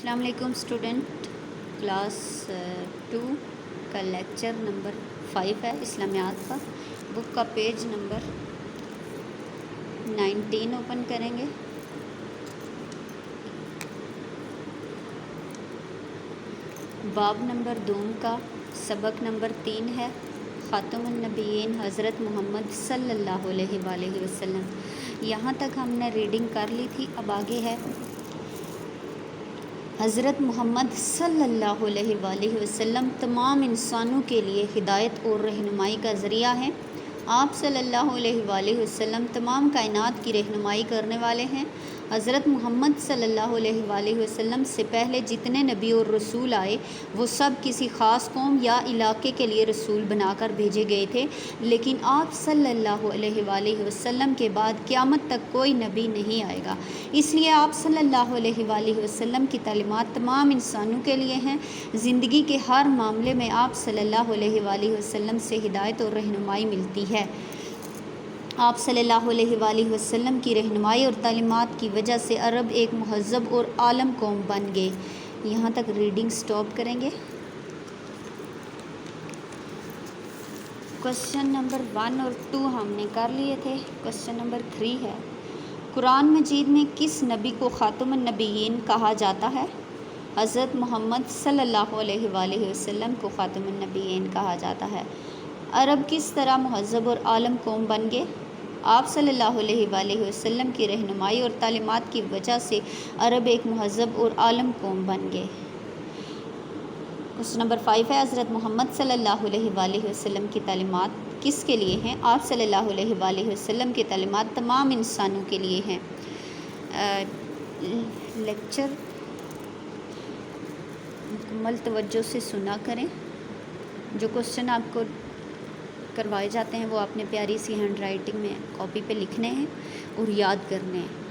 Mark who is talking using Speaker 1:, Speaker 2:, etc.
Speaker 1: अस्सलाम वालेकुम student. Class 2 का लेक्चर नंबर 5 है इस्लामियात का। बुक का पेज नंबर 19 ओपन करेंगे। बाब नंबर 2 का सबक नंबर 3 है। ख़ातमुन नबीयीन हज़रत मोहम्मद सल्लल्लाहु अलैहि वसल्लम। यहाँ तक हमने रीडिंग कर ली थी। अब आगे है हज़रत मोहम्मद सल्लल्लाहु अलैहि वसल्लम तमाम इंसानों के लिए हिदायत और रहनुमाई का ज़रिया हैं। आप सल्लल्लाहु अलैहि वसल्लम तमाम कायनात की रहनुमाई करने वाले हैं। हज़रत मोहम्मद सल्लल्लाहु अलैहि वसल्लम से पहले जितने नबी और रसूल आए वो सब किसी ख़ास कौम या इलाके के लिए रसूल बनाकर भेजे गए थे, लेकिन आप सल्लल्लाहु अलैहि वसल्लम के बाद क़यामत तक कोई नबी नहीं आएगा। इसलिए आप सल्लल्लाहु अलैहि वसल्लम की तालीमात तमाम इंसानों के लिए हैं। ज़िंदगी के हर मामले में आप सल्लल्लाहु अलैहि वसल्लम से हिदायत और रहनुमाई मिलती है। आप सल्लल्लाहु अलैहि वसल्लम की रहनुमाई और तालीमात की वजह से अरब एक महज़्ज़ब और आलम कौम बन गए। यहाँ तक रीडिंग स्टॉप करेंगे। क्वेश्चन नंबर 1 और 2 हमने कर लिए थे। क्वेश्चन नंबर 3 है, कुरान मजीद में किस नबी को ख़ातमुन नबीयीन कहा जाता है? हज़रत मोहम्मद सल्लल्लाहु अलैहि वसल्लम को ख़ातमुन नबीयीन कहा जाता है। अरब किस तरह महज़्ज़ब और आलम कौम बन गए? आप सल्लल्लाहु अलैहि वसल्लम की रहनुमाई और तालीमात की वजह से अरब एक महज़्ज़ब और आलम कौम बन गए। क्वेश्चन नंबर 5 है, हज़रत मोहम्मद सल्लल्लाहु अलैहि वसल्लम की तालीमात किसके लिए हैं? आप सल्लल्लाहु अलैहि वसल्लम की तालीमात तमाम इंसानों के लिए हैं। लेक्चर मुकम्मल तवज्जो से सुना करें। जो क्वेश्चन आपको करवाए जाते हैं वो आपने प्यारी सी हैंड राइटिंग में कॉपी पे लिखने हैं और याद करने हैं।